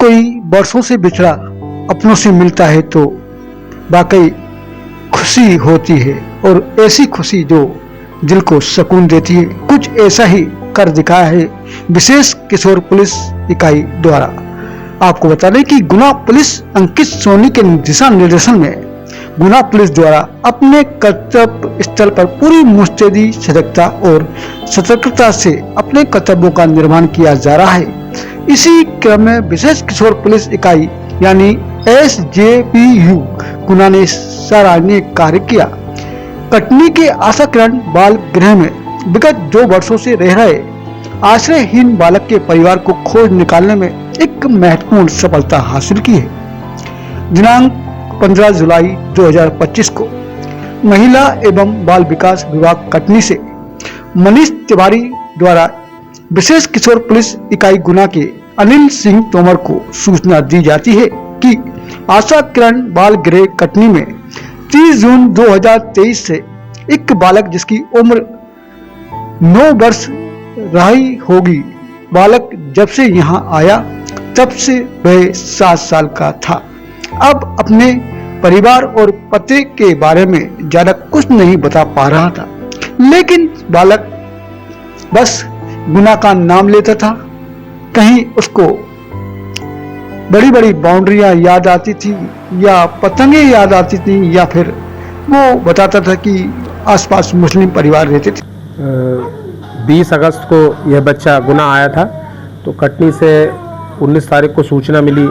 कोई बरसों से बिछड़ा अपनों से मिलता है तो वाकई खुशी होती है, और ऐसी खुशी जो दिल को सुकून देती है। कुछ ऐसा ही कर दिखाया है विशेष किशोर पुलिस इकाई द्वारा। आपको बता दें कि गुना पुलिस अंकित सोनी के दिशा निर्देशन में गुना पुलिस द्वारा अपने कर्तव्य स्थल पर पूरी मुस्तैदी, सजगता और सतर्कता से अपने कर्तव्यों का निर्वहन किया जा रहा है। इसी क्रम में विशेष किशोर पुलिस इकाई यानी SJPU गुना ने सराहनीय कार्य किया। कटनी के आशा किरण बाल गृह में विगत 2 वर्षों से रह रहे आश्रयहीन बालक के परिवार को खोज निकालने में एक महत्वपूर्ण सफलता हासिल की है। दिनांक 15 जुलाई 2025 को महिला एवं बाल विकास विभाग कटनी से मनीष तिवारी द्वारा विशेष किशोर पुलिस इकाई गुना के अनिल सिंह तोमर को सूचना दी जाती है कि आशा किरण बाल गृह कटनी में 30 जून 2023 से एक बालक जिसकी उम्र 9 वर्ष रही होगी, बालक जब से यहाँ आया तब से वह 7 साल का था। अब अपने परिवार और पते के बारे में ज्यादा कुछ नहीं बता पा रहा था, लेकिन बालक बस गुना का नाम लेता था। कहीं उसको बड़ी बड़ी बाउंड्रियां याद आती थी या पतंगे याद आती थी, या फिर वो बताता था कि आसपास मुस्लिम परिवार रहते थे। 20 अगस्त को यह बच्चा गुना आया था, तो कटनी से 19 तारीख को सूचना मिली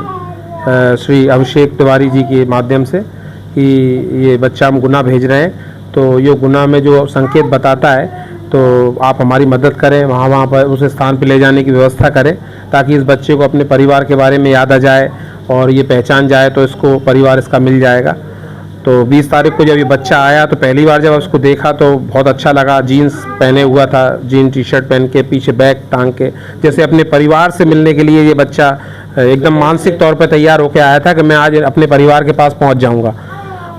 श्री अभिषेक तिवारी जी के माध्यम से कि ये बच्चा हम गुना भेज रहे हैं। तो ये गुना में जो संकेत बताता है तो आप हमारी मदद करें, वहाँ पर उस स्थान पर ले जाने की व्यवस्था करें ताकि इस बच्चे को अपने परिवार के बारे में याद आ जाए और ये पहचान जाए, तो इसको परिवार इसका मिल जाएगा। तो 20 तारीख को जब ये बच्चा आया तो पहली बार जब उसको देखा तो बहुत अच्छा लगा। जीन्स पहने हुआ था, जीन टी शर्ट पहन के, पीछे बैग टांग के, जैसे अपने परिवार से मिलने के लिए ये बच्चा एकदम मानसिक तौर पर तैयार होकर आया था कि मैं आज अपने परिवार के पास पहुंच जाऊंगा।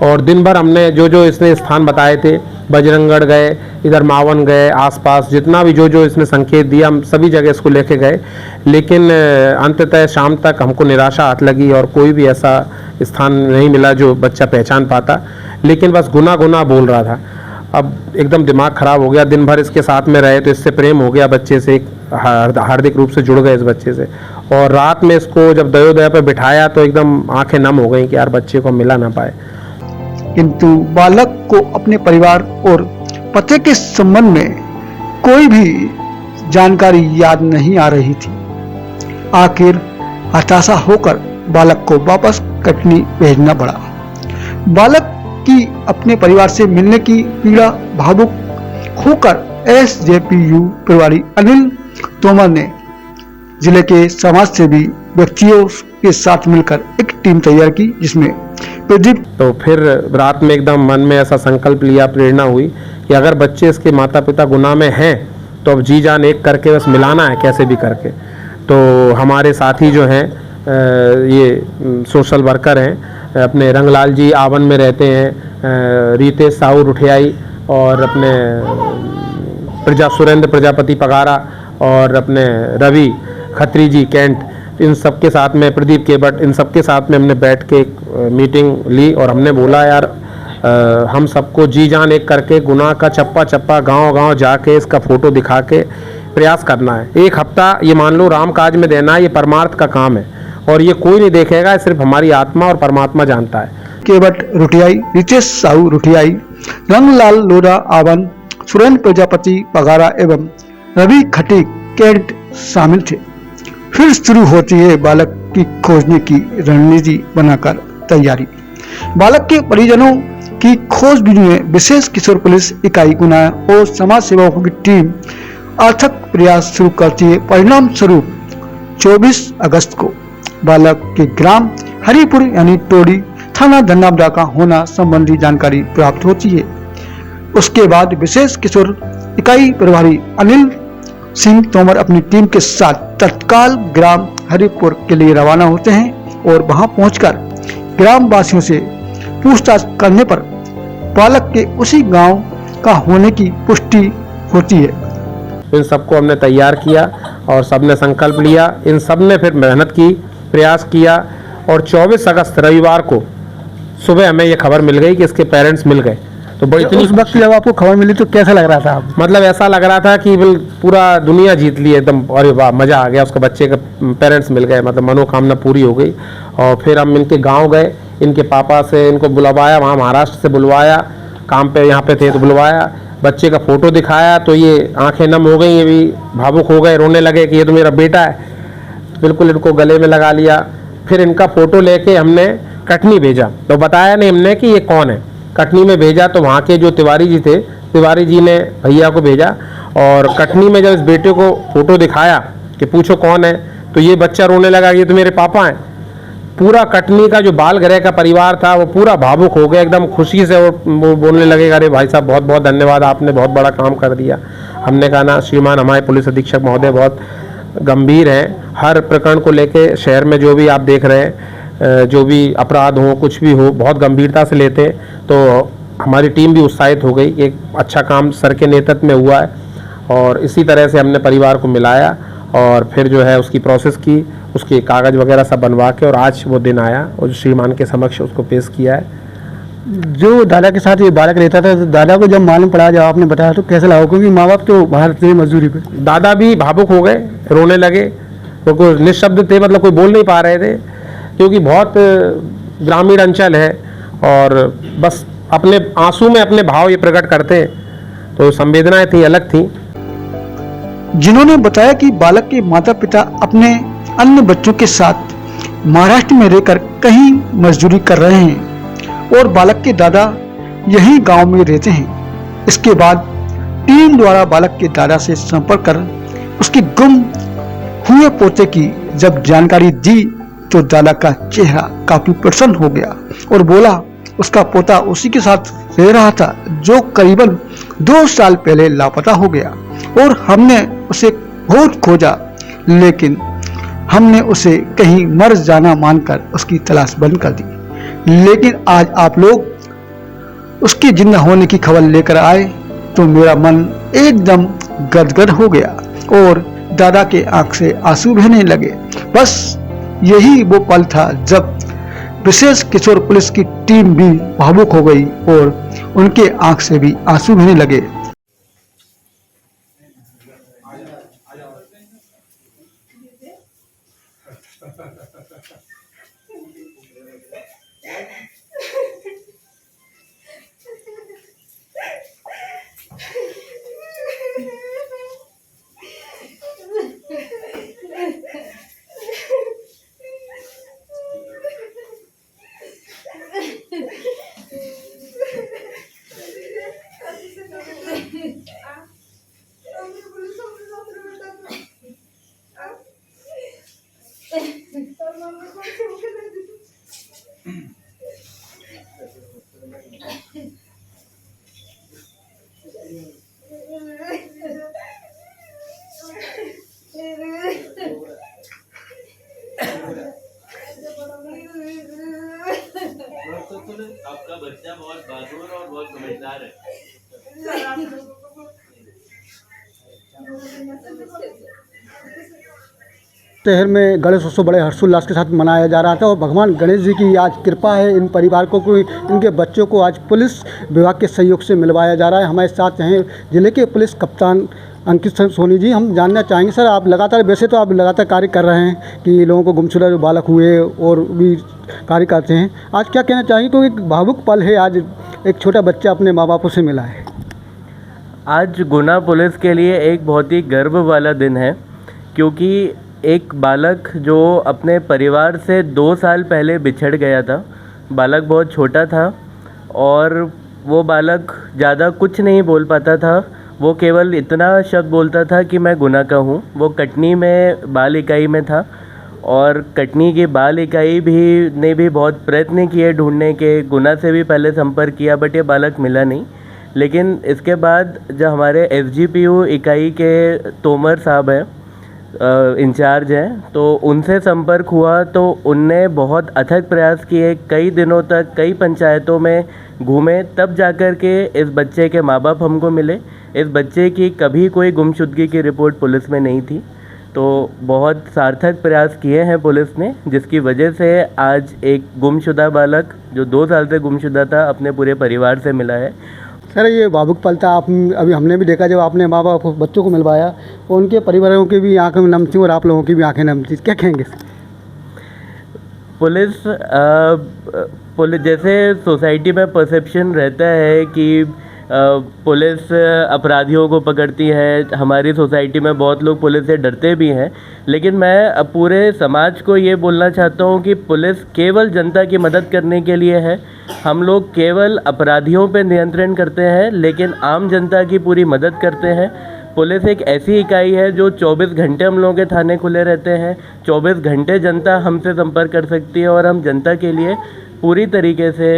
और दिन भर हमने जो इसने स्थान बताए थे, बजरंगगढ़ गए, इधर मावन गए, आसपास जितना भी जो इसने संकेत दिया हम सभी जगह इसको लेके गए, लेकिन अंततः शाम तक हमको निराशा हाथ लगी और कोई भी ऐसा स्थान नहीं मिला जो बच्चा पहचान पाता। लेकिन बस गुना गुना बोल रहा था। अब एकदम दिमाग खराब हो गया, दिन भर इसके साथ में रहे तो इससे प्रेम हो गया बच्चे से, हार्दिक रूप से जुड़ गए इस बच्चे से। और रात में इसको जब दयोदय पर बिठाया तो एकदम आंखें नम हो गई कि यार बच्चे को मिला ना पाए। किंतु बालक को अपने परिवार और पते के संबंध में कोई भी जानकारी याद नहीं आ रही थी। आखिर हताशा होकर बालक को वापस कटनी भेजना पड़ा। बालक की अपने परिवार से मिलने की पीड़ा भावुक होकर SJPU प्रभारी अनिल तोमर ने जिले के समाज सेवी व्यक्तियों के साथ मिलकर एक टीम तैयार की, जिसमें प्रदीप। तो फिर रात में एकदम मन में ऐसा संकल्प लिया, प्रेरणा हुई कि अगर बच्चे इसके माता पिता गुनाह में हैं तो अब जी जान एक करके बस मिलाना है कैसे भी करके। तो हमारे साथी जो हैं ये सोशल वर्कर हैं, अपने रंगलाल जी आवन में रहते हैं, रितेश साहू रुठियाई और अपने सुरेंद्र प्रजापति पगारा और अपने रवि खत्री जी कैंट, इन सब के साथ में प्रदीप केबट, इन सब के साथ में हमने बैठ के एक मीटिंग ली और हमने बोला यार हम सबको जी जान एक करके गुनाह का चप्पा चप्पा गांव-गांव जाके इसका फोटो दिखा के प्रयास करना है। 1 हफ्ता ये मान लो राम काज में देना है, ये परमार्थ का काम है और ये कोई नहीं देखेगा, सिर्फ हमारी आत्मा और परमात्मा जानता है। केबट रुठियाई, रितेश साहू रुठियाई, रंगलाल लोरा आवन, सुरेंद्र प्रजापति पगारा एवं रवि खटी कैंट शामिल थे। फिर शुरू होती है बालक की खोजने की रणनीति बनाकर तैयारी। बालक के परिजनों की खोजबीन में विशेष किशोर पुलिस इकाई गुना और समाज सेवकों की टीम अथक प्रयास शुरू करती है। परिणाम स्वरूप 24 अगस्त को बालक के ग्राम हरिपुर यानी टोड़ी थाना धन्नाबरा का होना संबंधी जानकारी प्राप्त होती है। उसके बाद विशेष किशोर इकाई प्रभारी अनिल सिंह तोमर अपनी टीम के साथ तत्काल ग्राम हरिपुर के लिए रवाना होते हैं और वहां पहुंचकर ग्राम वासियों से पूछताछ करने पर बालक के उसी गांव का होने की पुष्टि होती है। इन सबको हमने तैयार किया और सबने संकल्प लिया। इन सब ने फिर मेहनत की प्रयास किया और 24 अगस्त रविवार को सुबह हमें ये खबर मिल गई कि इसके पेरेंट्स मिल गए। तो बड़ी इतनी उस वक्त जब आपको खबर मिली तो कैसा लग रहा था आप? मतलब ऐसा लग रहा था कि पूरा दुनिया जीत ली एकदम, अरे वाह मज़ा आ गया, उसके बच्चे के पेरेंट्स मिल गए, मतलब मनोकामना पूरी हो गई। और फिर हम इनके गांव गए, इनके पापा से इनको बुलवाया, वहाँ महाराष्ट्र से बुलवाया, काम पे यहाँ पे थे तो बुलवाया, बच्चे का फ़ोटो दिखाया तो ये आंखें नम हो गई, ये भी भावुक हो गए, रोने लगे कि ये तो मेरा बेटा है। बिल्कुल इनको गले में लगा लिया। फिर इनका फ़ोटो लेके हमने कटनी भेजा, तो बताया नहीं हमने कि ये कौन है। कटनी में भेजा तो वहाँ के जो तिवारी जी थे, तिवारी जी ने भैया को भेजा, और कटनी में जब इस बेटे को फ़ोटो दिखाया कि पूछो कौन है, तो ये बच्चा रोने लगा, ये तो मेरे पापा हैं। पूरा कटनी का जो बाल गृह का परिवार था वो पूरा भावुक हो गया एकदम खुशी से, वो बोलने लगे अरे भाई साहब बहुत बहुत धन्यवाद, आपने बहुत बड़ा काम कर दिया। हमने कहा ना श्रीमान हमारे पुलिस अधीक्षक महोदय बहुत गंभीर हैं, हर प्रकरण को लेके शहर में जो भी आप देख रहे हैं, जो भी अपराध हो कुछ भी हो बहुत गंभीरता से लेते हैं। तो हमारी टीम भी उत्साहित हो गई, एक अच्छा काम सर के नेतृत्व में हुआ है। और इसी तरह से हमने परिवार को मिलाया और फिर जो है उसकी प्रोसेस की, उसके कागज़ वगैरह सब बनवा के, और आज वो दिन आया और श्रीमान के समक्ष उसको पेश किया है। जो दादा के साथ ये बालक रहता था, तो दादा को जब मालूम पड़ा, जब आपने बताया, तो कैसा लगा? क्योंकि माँ बाप तो बाहर थे मजदूरी पे। दादा भी भावुक हो गए, रोने लगे, तो कोई निःशब्द थे, मतलब कोई बोल नहीं पा रहे थे, क्योंकि बहुत ग्रामीण अंचल है और बस अपने आंसू में अपने भाव ये प्रकट करते हैं, तो संवेदनाएं थी, अलग थी। जिन्होंने बताया कि बालक के माता पिता अपने अन्य बच्चों के साथ महाराष्ट्र में रहकर कहीं मजदूरी कर रहे हैं और बालक के दादा यही गांव में रहते हैं। इसके बाद टीम द्वारा बालक के दादा से संपर्क कर उसके गुम हुए पोते की जब जानकारी दी तो दादा का चेहरा काफी प्रसन्न हो गया और बोला उसका पोता उसी के साथ रह रहा था जो करीबन 2 साल पहले लापता हो गया, और हमने उसे बहुत खोजा लेकिन हमने उसे कहीं मर जाना मानकर उसकी तलाश बंद कर दी। लेकिन आज आप लोग उसके जिंदा होने की खबर लेकर आए तो मेरा मन एकदम गदगद हो गया और दादा के आंख से आंसू बहने लगे। बस यही वो पल था जब विशेष किशोर पुलिस की टीम भी भावुक हो गई और उनके आंख से भी आंसू बहने लगे। आपका बच्चा बहुत बहादुर और बहुत समझदार है। शहर में गणेश उत्सव बड़े हर्षोल्लास के साथ मनाया जा रहा था और भगवान गणेश जी की आज कृपा है इन परिवार को, इनके बच्चों को आज पुलिस विभाग के सहयोग से मिलवाया जा रहा है। हमारे साथ हैं जिले के पुलिस कप्तान अंकित सोनी जी। हम जानना चाहेंगे सर, आप लगातार, वैसे तो आप लगातार कार्य कर रहे हैं कि लोगों को गुमशुदा जो बालक हुए और भी कार्य करते हैं, आज क्या कहना चाहेंगे? तो एक भावुक पल है, आज एक छोटा बच्चा अपने माँ बापों से मिला है। आज गुना पुलिस के लिए एक बहुत ही गर्व वाला दिन है, क्योंकि एक बालक जो अपने परिवार से 2 साल पहले बिछड़ गया था, बालक बहुत छोटा था और वो बालक ज़्यादा कुछ नहीं बोल पाता था। वो केवल इतना शब्द बोलता था कि मैं गुना का हूँ। वो कटनी में बाल इकाई में था और कटनी की बाल इकाई ने भी बहुत प्रयत्न किए ढूंढने के। गुना से भी पहले संपर्क किया बट ये बालक मिला नहीं। लेकिन इसके बाद जब हमारे एसजीपीयू इकाई के तोमर साहब हैं, इंचार्ज हैं, तो उनसे संपर्क हुआ तो उनने बहुत अथक प्रयास किए, कई दिनों तक कई पंचायतों में घूमे, तब जाकर के इस बच्चे के माँ बाप हमको मिले। इस बच्चे की कभी कोई गुमशुदगी की रिपोर्ट पुलिस में नहीं थी। तो बहुत सार्थक प्रयास किए हैं पुलिस ने, जिसकी वजह से आज एक गुमशुदा बालक जो 2 साल से गुमशुदा था अपने पूरे परिवार से मिला है। सर ये भावुक पल था, आप अभी हमने भी देखा जब आपने माँ बाप को बच्चों को मिलवाया, उनके परिवारों की भी आंखें नम थी और आप लोगों की भी आंखें नम थी, क्या कहेंगे? पुलिस जैसे सोसाइटी में परसेप्शन रहता है कि पुलिस अपराधियों को पकड़ती है, हमारी सोसाइटी में बहुत लोग पुलिस से डरते भी हैं, लेकिन मैं पूरे समाज को ये बोलना चाहता हूँ कि पुलिस केवल जनता की मदद करने के लिए है। हम लोग केवल अपराधियों पे नियंत्रण करते हैं, लेकिन आम जनता की पूरी मदद करते हैं। पुलिस एक ऐसी इकाई है जो 24 घंटे हम लोगों के थाने खुले रहते हैं, 24 घंटे जनता हमसे संपर्क कर सकती है और हम जनता के लिए पूरी तरीके से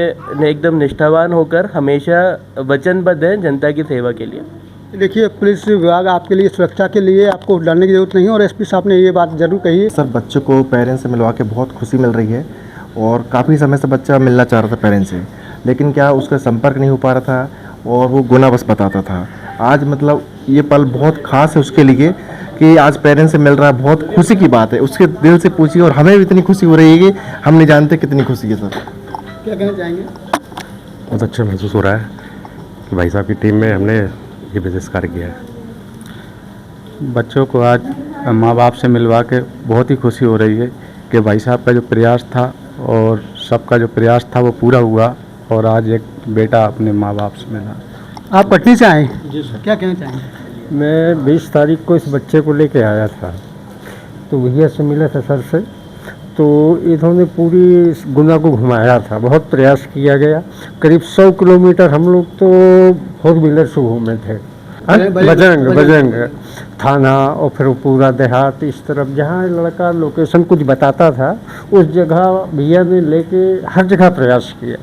एकदम निष्ठावान होकर हमेशा वचनबद्ध हैं जनता की सेवा के लिए। देखिए पुलिस विभाग आपके लिए सुरक्षा के लिए आपको डरने की जरूरत नहीं है, और एसपी साहब ने ये बात जरूर कही है। सर बच्चों को पेरेंट्स से मिलवा के बहुत खुशी मिल रही है और काफ़ी समय से बच्चा मिलना चाह रहा था पेरेंट्स से, लेकिन क्या उसका संपर्क नहीं हो पा रहा था और वो गुना बस बताता था। आज मतलब ये पल बहुत ख़ास है उसके लिए कि आज पेरेंट्स से मिल रहा है, बहुत खुशी की बात है। उसके दिल से पूछिए और हमें भी इतनी खुशी हो रही है कि हम नहीं जानते कितनी खुशी है। सर क्या कहना चाहेंगे? बहुत अच्छा महसूस हो रहा है कि भाई साहब की टीम में हमने ये विशेष कार्य किया है। बच्चों को आज माँ बाप से मिलवा के बहुत ही खुशी हो रही है कि भाई साहब का जो प्रयास था और सबका जो प्रयास था वो पूरा हुआ और आज एक बेटा अपने माँ बाप से मिला। आप कटनी से आए? जी सर। क्या कहना चाहेंगे? मैं 20 तारीख को इस बच्चे को लेके आया था, तो भैया से मिला था सर से, तो इन्होंने पूरी गुना को घुमाया था, बहुत प्रयास किया गया। करीब 100 किलोमीटर हम लोग तो 4 व्हीलर से घूमे थे, बजरंग थाना और फिर पूरा देहात इस तरफ, जहाँ लड़का लोकेशन कुछ बताता था उस जगह भैया ने लेके हर जगह प्रयास किया।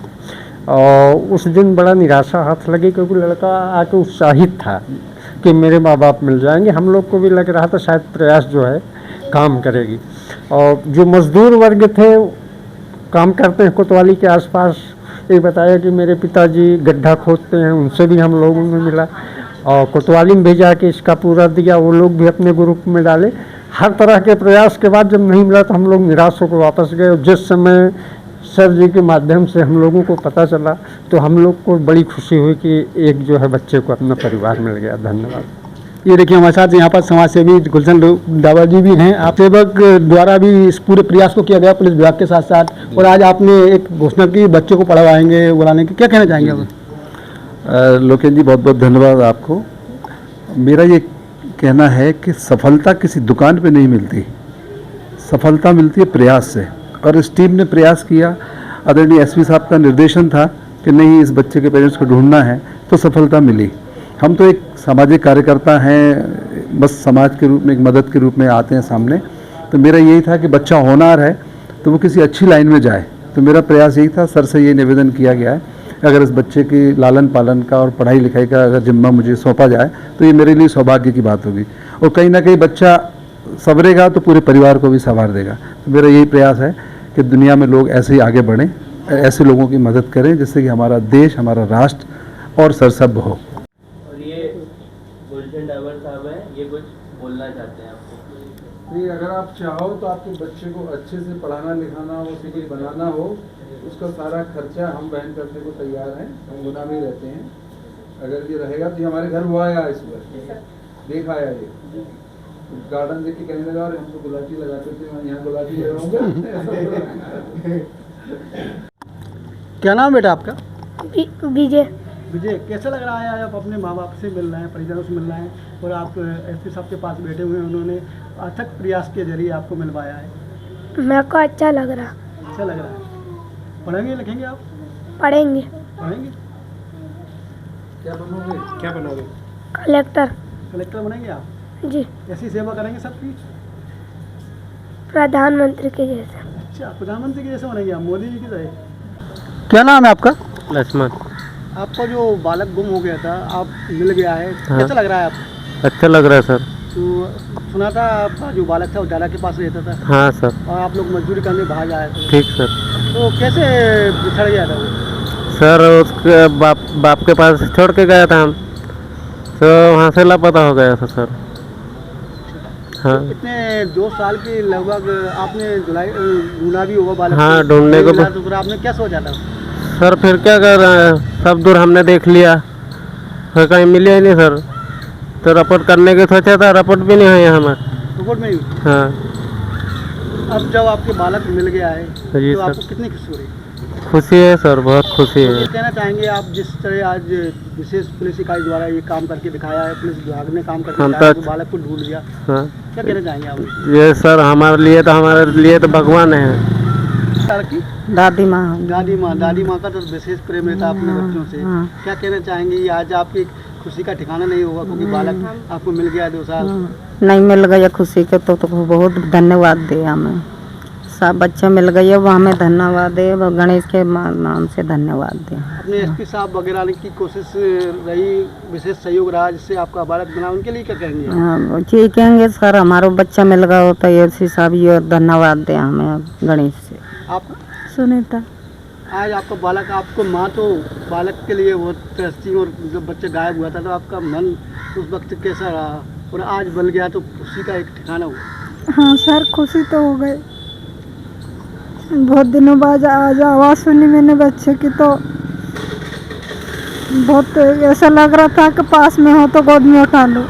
और उस दिन बड़ा निराशा हाथ लगी क्योंकि लड़का आके उत्साहित था कि मेरे माँ बाप मिल जाएंगे। हम लोग को भी लग रहा था शायद प्रयास जो है काम करेगी। और जो मजदूर वर्ग थे काम करते हैं कोतवाली के आसपास, ये बताया कि मेरे पिताजी गड्ढा खोदते हैं, उनसे भी हम लोगों ने मिला और कोतवाली में भेजा के इसका पूरा दिया, वो लोग भी अपने ग्रुप में डाले। हर तरह के प्रयास के बाद जब नहीं मिला तो हम लोग निराश होकर वापस गए। जिस समय सर जी के माध्यम से हम लोगों को पता चला तो हम लोग को बड़ी खुशी हुई कि एक जो है बच्चे को अपना परिवार मिल गया। धन्यवाद। ये देखिए हमारे साथ यहाँ पर समाज सेवी गुलशन डावर जी भी हैं। आप सेवक द्वारा भी इस पूरे प्रयास को किया गया पुलिस विभाग के साथ साथ, और आज आपने एक घोषणा की बच्चों को पढ़वाएंगे बुलाने की, क्या कहना चाहेंगे आप? लोकेश जी बहुत बहुत धन्यवाद आपको। मेरा ये कहना है कि सफलता किसी दुकान पे नहीं मिलती, सफलता मिलती है प्रयास से, और इस टीम ने प्रयास किया। आदरणीय एसपी साहब का निर्देशन था कि नहीं इस बच्चे के पेरेंट्स को ढूंढना है, तो सफलता मिली। हम तो एक सामाजिक कार्यकर्ता हैं, बस समाज के रूप में एक मदद के रूप में आते हैं सामने। तो मेरा यही था कि बच्चा होनहार है तो वो किसी अच्छी लाइन में जाए, तो मेरा प्रयास यही था। सर से ये निवेदन किया गया है अगर इस बच्चे की लालन पालन का और पढ़ाई लिखाई का अगर जिम्मा मुझे सौंपा जाए तो ये मेरे लिए सौभाग्य की बात होगी, और कहीं ना कहीं बच्चा संवरेगा तो पूरे परिवार को भी संवार देगा। तो मेरा यही प्रयास है कि दुनिया में लोग ऐसे ही आगे बढ़ें, ऐसे लोगों की मदद करें जिससे कि हमारा देश, हमारा राष्ट्र और सरसब्ब हो। और ये गुलशन डावर साहब हैं, ये कुछ बोलना चाहते हैं आपको। नहीं, अगर आप चाहो तो आपके बच्चे को अच्छे से पढ़ाना लिखाना हो, उसे कुछ बनाना हो, उसका सारा खर्चा हम वहन करने को तैयार हैं। हम गुना में रहते हैं, अगर ये रहेगा तो ये हमारे घर हुआ आया, इस बार देख आया, ये गार्डन देख के कहने लगा और हम तो गुलाटी लगाते थे, मैं यहाँ गुलाटी लगाऊंगा। क्या नाम बेटा आपका? विजय। विजय, कैसा लग रहा है आप अपने माँ बाप से मिल रहे हैं, परिजनों से मिल रहे हैं, और आप एसपी साहब के पास बैठे हुए हैं, उन्होंने अथक प्रयास के जरिए आपको मिलवाया है? मेरे को अच्छा लग रहा। अच्छा लग रहा है। पढ़ेंगे लिखेंगे आप? पढ़ेंगे। पढ़ेंगे। क्या बनोगे? कलेक्टर। कलेक्टर बनेंगे आप? जी। ऐसी सेवा करेंगे सबकी? प्रधानमंत्री के जैसे। अच्छा, प्रधानमंत्री के जैसे बनेंगे आप, मोदी जी की तरह। क्या नाम है आपका? लक्ष्मण। आपका जो बालक गुम हो गया था, आप मिल गया है, कैसा लग रहा है आपको? अच्छा लग रहा है सर। तो सुना था आपका जो बालक था वो दादा के पास रहता था। हाँ सर। और आप लोग मजदूरी करने बाहर आए थे। ठीक सर। तो कैसे बिछड़ गया था वो? सर उसके बाप के पास छोड़ के गया था हम, तो वहाँ से लापता हो गया था सर। हाँ इतने 2 साल की लगभग आपने ढूंढा भी होगा बालक हाँ, को, ढूंढने नहीं को मिला तो फिर आपने क्या सोचा था? सर फिर क्या कर रहे हैं, सब दूर हमने देख लिया, फिर कहीं मिले ही नहीं सर। तो रिपोर्ट करने की सोचा था, रिपोर्ट भी नहीं है हमें। रिपोर्ट में ही? हाँ अब जब आपके बालक मिल गया है जी तो सर। आपको कितनी खुशी हो रही है? खुशी है सर, बहुत खुशी तो है। ये कहना चाहेंगे आप जिस तरह आज विशेष पुलिस इकाई द्वारा ये काम करके दिखाया है, पुलिस विभाग ने काम करके हम दिखाया तो- तो बालक को ढूंढ लिया, हाँ क्या कहना चाहेंगे आप? ये सर हमारे लिए तो भगवान है। सर की दादी माँ। दादी माँ का तो विशेष प्रेम रहता है अपने बच्चों से। क्या कहना चाहेंगे, ये आज आपकी खुशी का ठिकाना नहीं होगा क्योंकि बालक आपको मिल गया 2 साल? नहीं मिल गया खुशी के तो बहुत धन्यवाद दे हमें। सब बच्चे मिल गए वो हमें धन्यवाद दे, वो गणेश के नाम से धन्यवाद दे। अपने एसपी साहब वगैरह की कोशिश रही, विशेष सहयोग रहा जिससे आपका बालक बना, उनके लिए क्या कहेंगे? हाँ ठीक कहेंगे सर, हमारा बच्चा मिल गया हो तो एसपी साहब ये धन्यवाद दे हमें गणेश से। आप सुनीता। आज आपका बालक, आपको माँ तो बालक के लिए बहुत तरसती, और जब बच्चा गायब हुआ था तो आपका मन उस वक्त कैसा रहा, और आज बन गया तो खुशी का एक ठिकाना हुआ? हाँ सर, खुशी तो हो गई। बहुत दिनों बाद आज आवाज़ सुनी मैंने बच्चे की तो बहुत ऐसा लग रहा था कि पास में हो तो गोद में उठा लो।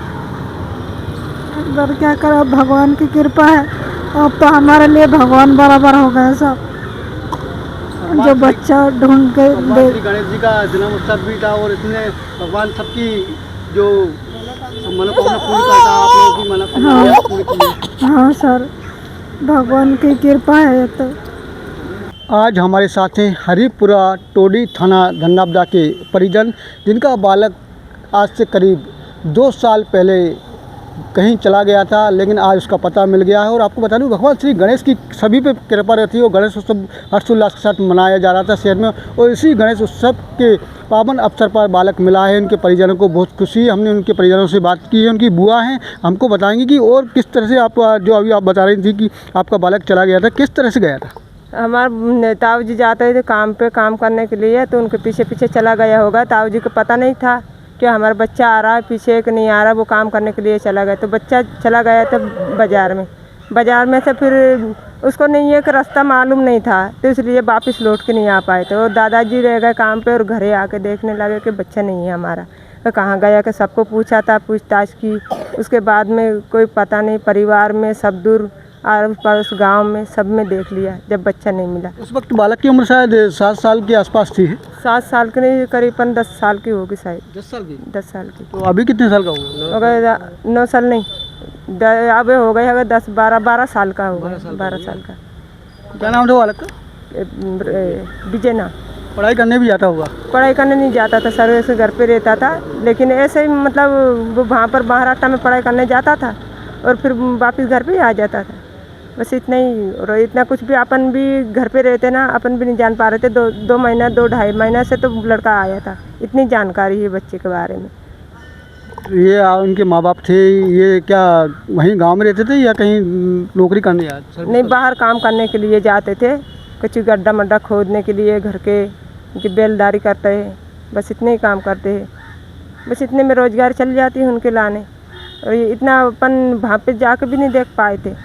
पर क्या करा, भगवान की कृपा है। अब तो हमारे लिए भगवान बराबर हो गए सब, जो बच्चा ढूंढ के भगवान श्री गणेश जी का जन्म उत्सव भी था, और इसने भगवान सबकी जो मनोकामना पूरी करता, आप लोगों की मनोकामना पूरी की। हाँ सर, भगवान की कृपा है। तो आज हमारे साथ हैं हरिपुरा टोडी थाना धन्नाबदा के परिजन, जिनका बालक आज से करीब 2 साल पहले कहीं चला गया था, लेकिन आज उसका पता मिल गया है। और आपको बता दूं, भगवान श्री गणेश की सभी पे कृपा रहती है और गणेश उत्सव हर्षोल्लास के साथ मनाया जा रहा था शहर में, और इसी गणेश उत्सव के पावन अवसर पर बालक मिला है। उनके परिजनों को बहुत खुशी है। हमने उनके परिजनों से बात की है, उनकी बुआ हैं, हमको बताएंगे कि और किस तरह से आप, जो अभी आप बता रही थी कि आपका बालक चला गया था, किस तरह से गया था? हमारे ताऊ जी जाते थे काम पे, काम करने के लिए, तो उनके पीछे पीछे चला गया होगा। ताऊ जी को पता नहीं था कि हमारा बच्चा आ रहा है पीछे कि नहीं आ रहा, वो काम करने के लिए चला गया। तो बच्चा चला गया था बाज़ार में से, फिर उसको नहीं है कि रास्ता मालूम नहीं था, तो इसलिए वापस लौट के नहीं आ पाए थे। और दादाजी रह गए काम पे और घरे आके देखने लगे कि बच्चा नहीं है हमारा। तो कहाँ गया कि सबको पूछा था, पूछताछ की, उसके बाद में कोई पता नहीं, परिवार में सब दूर आस पास गाँव में सब में देख लिया, जब बच्चा नहीं मिला। उस वक्त बालक की उम्र शायद 7 साल के आसपास थी। 7 साल की नहीं, करीबन 10 साल की होगी शायद। 10 साल की? 10 साल की। तो अभी कितने साल का होगा? हो गया 9 साल नहीं, अब हो गया अगर 12 साल का होगा। 12 साल का। क्या नाम था बालक का? विजय नाम। पढ़ाई करने भी जाता होगा? पढ़ाई करने नहीं जाता था सर, ऐसे घर पे रहता था, लेकिन ऐसे ही मतलब वो वहाँ पर महाराष्ट्र में पढ़ाई करने जाता था और फिर वापस घर पे ही आ जाता था, बस इतना ही। और इतना कुछ भी अपन भी घर पे रहते ना, अपन भी नहीं जान पा रहे थे। 2 महीना 2-2.5 महीना से तो लड़का आया था, इतनी जानकारी है बच्चे के बारे में। ये उनके माँ बाप थे, ये क्या वहीं गांव में रहते थे या कहीं नौकरी करने जाते? नहीं, बाहर काम करने के लिए जाते थे, कुछ गड्ढा मड्ढा खोदने के लिए, घर के उनकी बेलदारी करते हैं, बस इतने ही काम करते हैं। बस इतने में रोज़गार चल जाती है उनके लाने, और ये इतना अपन वहाँ पे जाके भी नहीं देख पाए थे,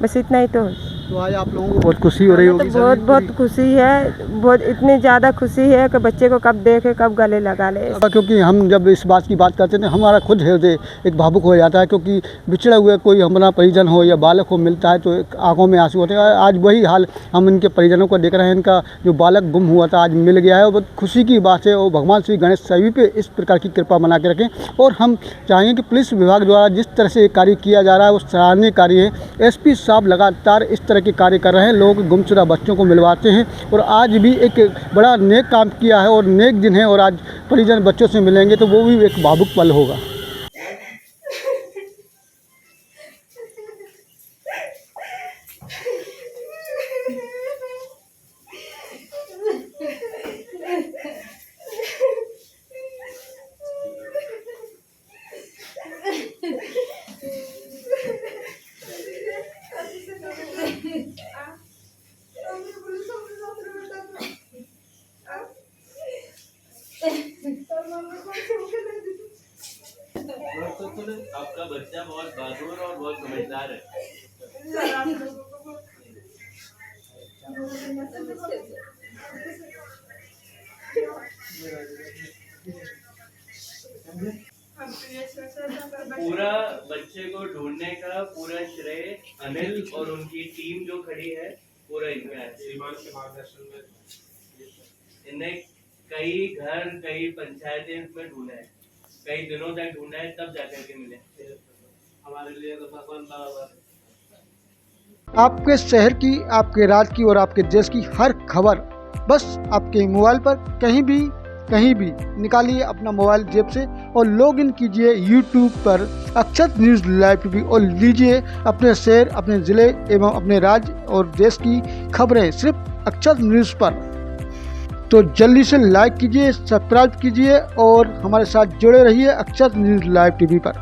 बस इतना ही तो। तो आज आप लोगों को बहुत खुशी हो रही होगी? तो बहुत खुशी है, बहुत इतनी ज़्यादा खुशी है कि बच्चे को कब देखे कब गले लगा ले। क्योंकि हम जब इस बात की बात करते हैं हमारा खुद हृदय एक भावुक हो जाता है, क्योंकि बिछड़ा हुआ कोई हमारा परिजन हो या बालक हो मिलता है तो आंखों में आंसू होते हैं। आज वही हाल हम इनके परिजनों को देख रहे हैं। इनका जो बालक गुम हुआ था आज मिल गया है, और बहुत खुशी की बात है। और भगवान श्री गणेश सभी पे इस प्रकार की कृपा बना के रखें। और हम चाहेंगे कि पुलिस विभाग द्वारा जिस तरह से कार्य किया जा रहा है वो सराहनीय कार्य है। एसपी साहब लगातार इस तरह के कार्य कर रहे हैं, लोग गुमशुदा बच्चों को मिलवाते हैं, और आज भी एक बड़ा नेक काम किया है और नेक दिन है। और आज परिजन बच्चों से मिलेंगे तो वो भी एक भावुक पल होगा। बहुत समझदार है। पूरा बच्चे को ढूंढने का पूरा श्रेय अनिल और उनकी टीम जो खड़ी है पूरा इनका है। श्रीमान के मार्गदर्शन में इन्हें कई घर कई पंचायतें इसमें ढूंढा है, कई दिनों तक ढूंढा है, तब जाकर के मिले। हमारे लिए तो भगवान बराबर। आपके शहर की, आपके राज्य की और आपके देश की हर खबर बस आपके मोबाइल पर कहीं भी निकालिए अपना मोबाइल जेब से और लॉग इन कीजिए यूट्यूब पर अक्षत न्यूज़ लाइव टीवी और लीजिए अपने शहर, अपने ज़िले एवं अपने राज्य और देश की खबरें सिर्फ अक्षत न्यूज़ पर। तो जल्दी से लाइक कीजिए, सब्सक्राइब कीजिए और हमारे साथ जुड़े रहिए अक्षत न्यूज़ लाइव टीवी पर।